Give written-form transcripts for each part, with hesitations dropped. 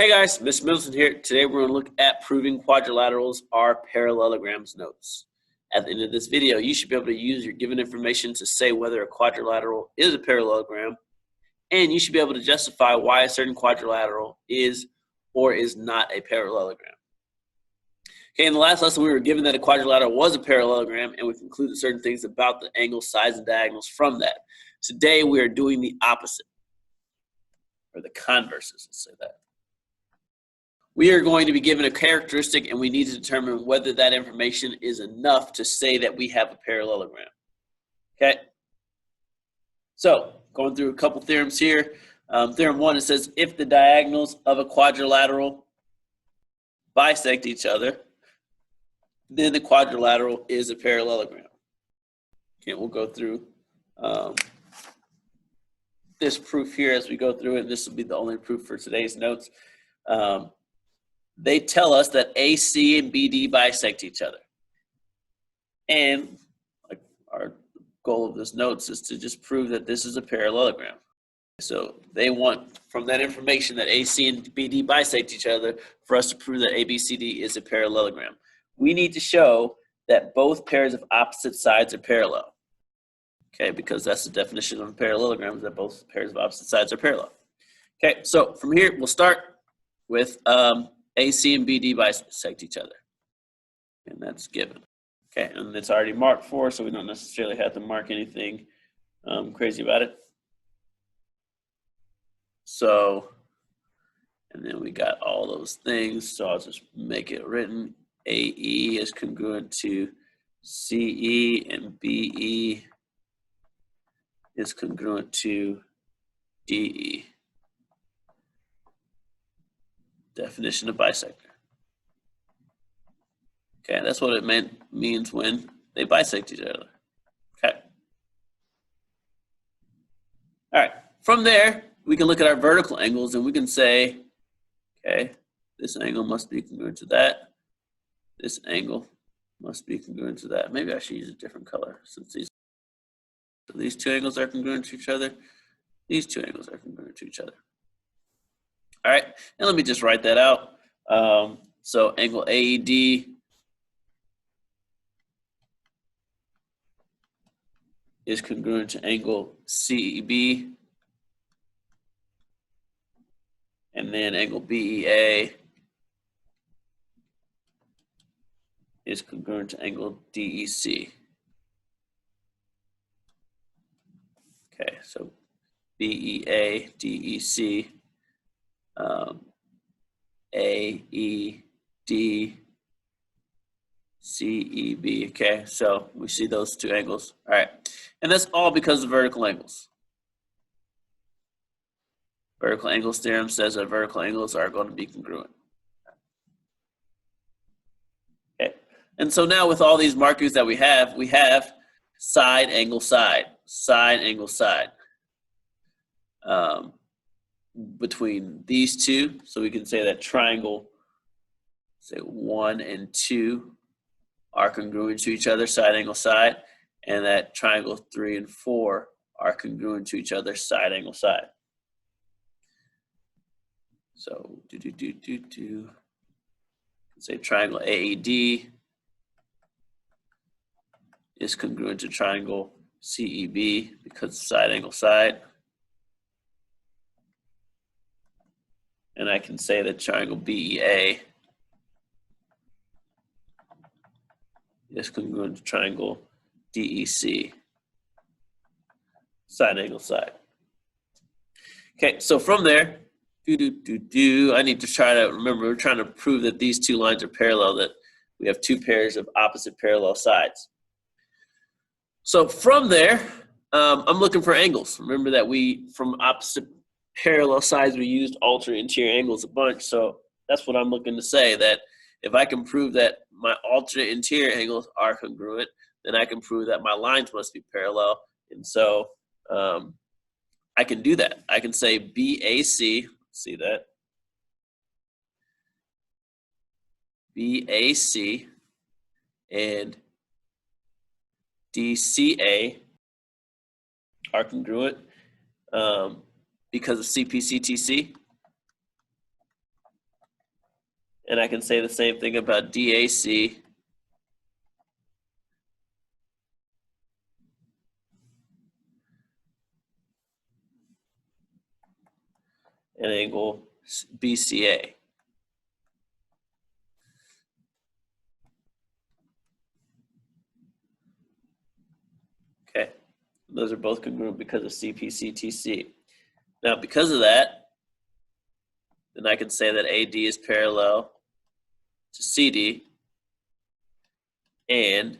Hey guys, Mr. Middleton here. Today we're going to look at proving quadrilaterals are parallelograms notes. At the end of this video, you should be able to use your given information to say whether a quadrilateral is a parallelogram, and you should be able to justify why a certain quadrilateral is or is not a parallelogram. Okay, in the last lesson we were given that a quadrilateral was a parallelogram, and we concluded certain things about the angles, sides, and diagonals from that. Today we are doing the opposite, or the converses, let's say that. We are going to be given a characteristic, and we need to determine whether that information is enough to say that we have a parallelogram. Okay? So, going through a couple theorems here. Theorem 1, it says, if the diagonals of a quadrilateral bisect each other, then the quadrilateral is a parallelogram. Okay, we'll go through this proof here as we go through it. This will be the only proof for today's notes. They tell us that AC and BD bisect each other. And like our goal of this notes is to just prove that this is a parallelogram. So they want from that information that AC and BD bisect each other for us to prove that ABCD is a parallelogram. We need to show that both pairs of opposite sides are parallel. Okay, because that's the definition of a parallelogram, is that both pairs of opposite sides are parallel. Okay, so from here we'll start with AC and BD bisect each other, and that's given. Okay, and it's already marked for us, so we don't necessarily have to mark anything crazy about it. So, and then we got all those things, so I'll just make it written. AE is congruent to CE, and BE is congruent to DE. Definition of bisector. Okay, that's what it means when they bisect each other. Okay. All right. From there, we can look at our vertical angles and we can say, okay, this angle must be congruent to that. This angle must be congruent to that. Maybe I should use a different color since these two angles are congruent to each other. These two angles are congruent to each other. All right, and let me just write that out. So angle AED is congruent to angle CEB, and then angle BEA is congruent to angle DEC. Okay, so BEA, DEC, AED, CEB. Okay, so we see those two angles. All right, and that's all because of vertical angles. Vertical angles theorem says that vertical angles are going to be congruent. Okay, and so now with all these markers that we have side, angle, side, side, angle, side. Between these two, so we can say that triangle, say 1 and 2 are congruent to each other, side, angle, side, and that triangle 3 and 4 are congruent to each other, side, angle, side. So say triangle AED is congruent to triangle CEB because side, angle, side. And I can say that triangle BEA is congruent to triangle DEC, side, angle, side. Okay, so from there, I need to try to remember, we're trying to prove that these two lines are parallel, that we have two pairs of opposite parallel sides. So from there, I'm looking for angles. Remember that from opposite parallel sides, we used alternate interior angles a bunch, so that's what I'm looking to say, that if I can prove that my alternate interior angles are congruent, then I can prove that my lines must be parallel, and so I can do that. I can say BAC, see that? BAC and DCA are congruent because of CPCTC. And I can say the same thing about DAC and angle BCA. Okay, those are both congruent because of CPCTC. Now, because of that, then I can say that AD is parallel to CD, and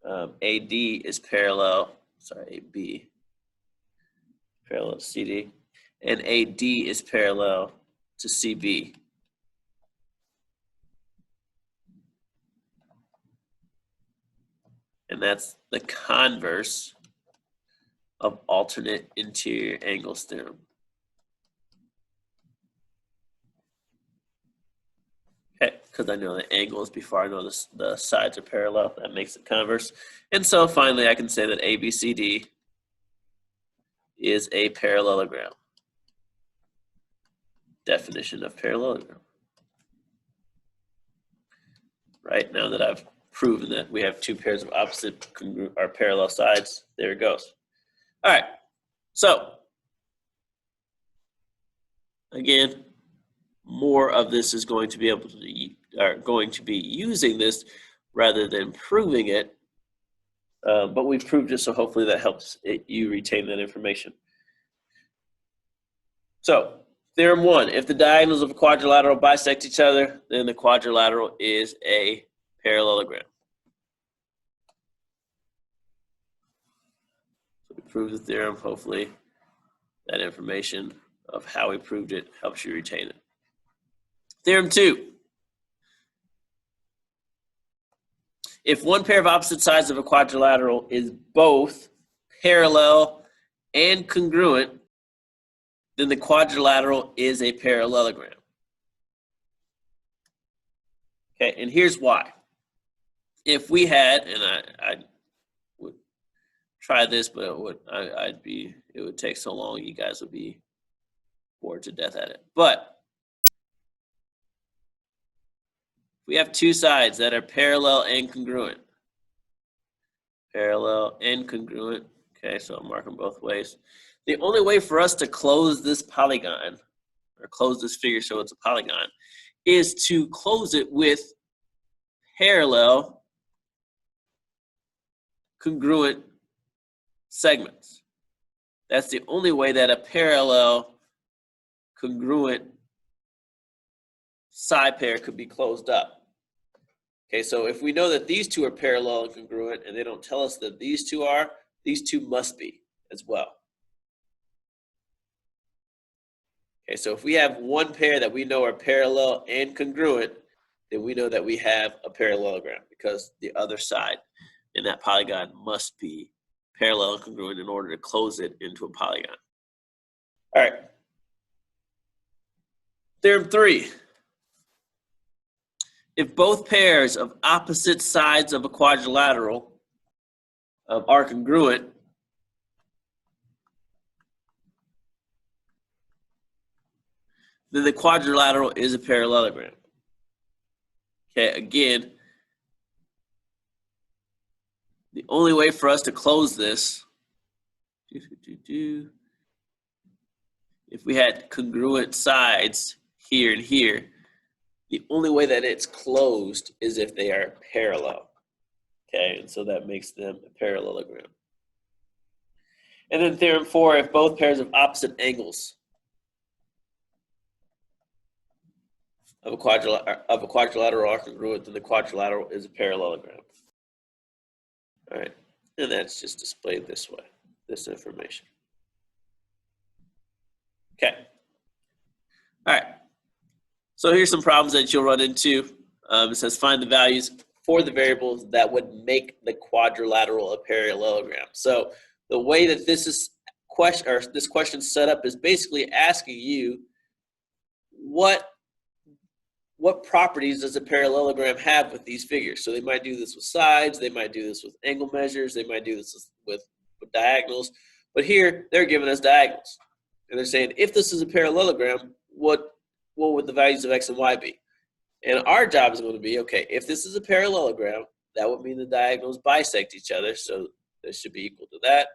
AD is parallel, AB, parallel to CD, and AD is parallel to CB. And that's the converse of alternate interior angles theorem. Okay, because I know the angles before I know the sides are parallel. That makes it converse. And so finally I can say that ABCD is a parallelogram. Definition of parallelogram. Right, now that I've proven that we have two pairs of opposite or parallel sides, there it goes. All right, so again, more of this is going to be able to using this rather than proving it, but we've proved it, so hopefully that helps you retain that information. So theorem 1, if the diagonals of a quadrilateral bisect each other, then the quadrilateral is a parallelogram. So we proved the theorem. Hopefully that information of how we proved it helps you retain it. Theorem 2. If one pair of opposite sides of a quadrilateral is both parallel and congruent, then the quadrilateral is a parallelogram. Okay, and here's why. If we had, and I would try this, but it would take so long, you guys would be bored to death at it. But we have two sides that are parallel and congruent. Parallel and congruent. Okay, so I'm marking both ways. The only way for us to close this polygon, or close this figure so it's a polygon, is to close it with parallel congruent segments. That's the only way that a parallel congruent side pair could be closed up. Okay, so if we know that these two are parallel and congruent and they don't tell us that these two are, these two must be as well. Okay, so if we have one pair that we know are parallel and congruent, then we know that we have a parallelogram because the other side in that polygon must be parallel and congruent in order to close it into a polygon. All right. Theorem 3. If both pairs of opposite sides of a quadrilateral are congruent, then the quadrilateral is a parallelogram. Okay, again, the only way for us to close this, if we had congruent sides here and here, the only way that it's closed is if they are parallel. Okay, and so that makes them a parallelogram. And then theorem 4, if both pairs of opposite angles of a quadrilateral are congruent, then the quadrilateral is a parallelogram. All right, and that's just displayed this way, this information. Okay, all right. So here's some problems that you'll run into. It says find the values for the variables that would make the quadrilateral a parallelogram. So the way that this question set up is basically asking you what properties does a parallelogram have with these figures. So they might do this with sides, they might do this with angle measures, they might do this with diagonals. But here they're giving us diagonals, and they're saying if this is a parallelogram, what would the values of x and y be? And our job is going to be, okay, if this is a parallelogram, that would mean the diagonals bisect each other. So this should be equal to that,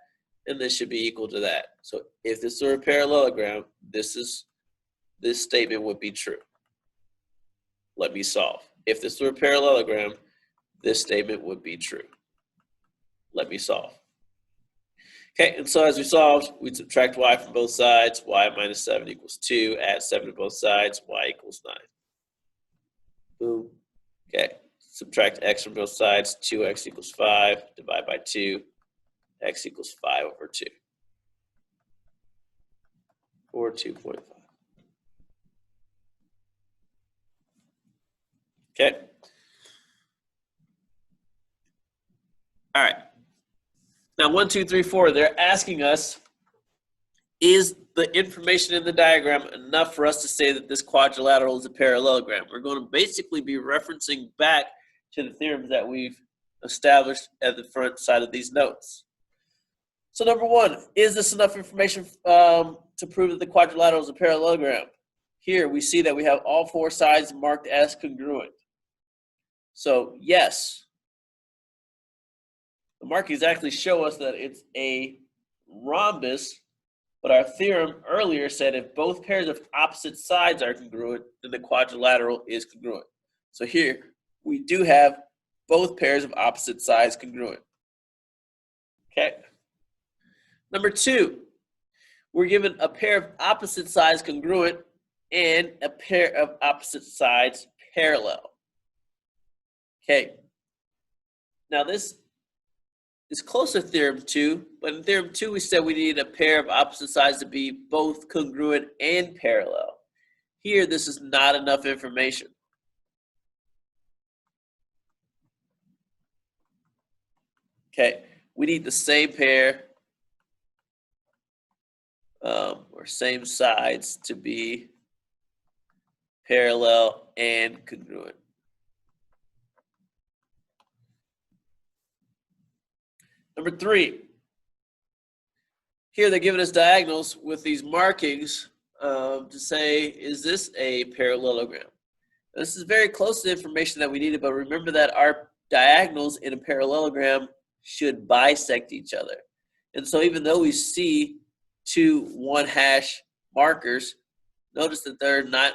and this should be equal to that. So if this were a parallelogram, this statement would be true. Let me solve. If this were a parallelogram, this statement would be true. Let me solve. Okay, and so as we solved, we subtract y from both sides. Y minus 7 equals 2. Add 7 to both sides. Y equals 9. Boom. Okay, subtract x from both sides. 2x equals 5. Divide by 2. X equals 5 over 2. Or 2.5. Okay. All right. Now, 1, 2, 3, 4, they're asking us, is the information in the diagram enough for us to say that this quadrilateral is a parallelogram? We're going to basically be referencing back to the theorems that we've established at the front side of these notes. So number 1, is this enough information to prove that the quadrilateral is a parallelogram? Here we see that we have all 4 sides marked as congruent. So yes, the markings actually show us that it's a rhombus, but our theorem earlier said if both pairs of opposite sides are congruent, then the quadrilateral is congruent. So here we do have both pairs of opposite sides congruent. Okay. Number 2, we're given a pair of opposite sides congruent and a pair of opposite sides parallel. Okay. Now this is close to theorem 2, but in theorem 2 we said we needed a pair of opposite sides to be both congruent and parallel. Here this is not enough information. Okay, we need the same pair or same sides to be parallel and congruent. Number 3, here they're giving us diagonals with these markings to say, is this a parallelogram? This is very close to the information that we needed, but remember that our diagonals in a parallelogram should bisect each other. And so even though we see 2 1-hash markers, notice that they're not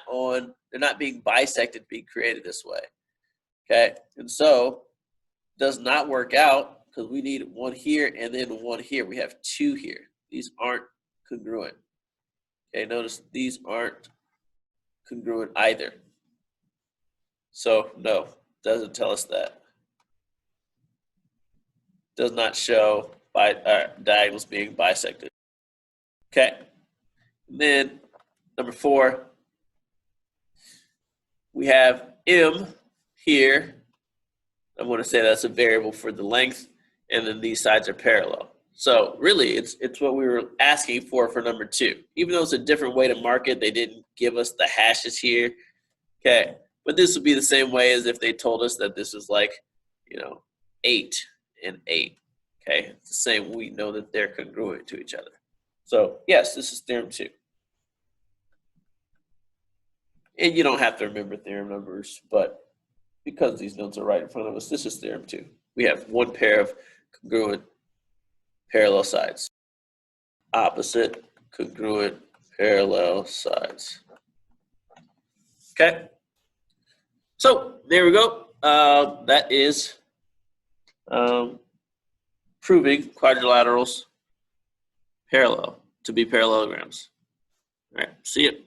being bisected, being created this way. Okay, and so does not work out because we need 1 here and then 1 here. We have 2 here. These aren't congruent. Okay, notice these aren't congruent either. So no, doesn't tell us that. Does not show diagonals being bisected. Okay, and then number 4, we have m here. I'm going to say that's a variable for the length, and then these sides are parallel. So really, it's what we were asking for number 2. Even though it's a different way to mark it, they didn't give us the hashes here. Okay, but this would be the same way as if they told us that this is like, 8 and 8. Okay, it's the same. We know that they're congruent to each other. So yes, this is theorem 2. And you don't have to remember theorem numbers, but because these notes are right in front of us, this is theorem 2. We have 1 pair of congruent parallel sides. Opposite congruent parallel sides. Okay. So there we go. That is proving quadrilaterals to be parallelograms. All right, see you.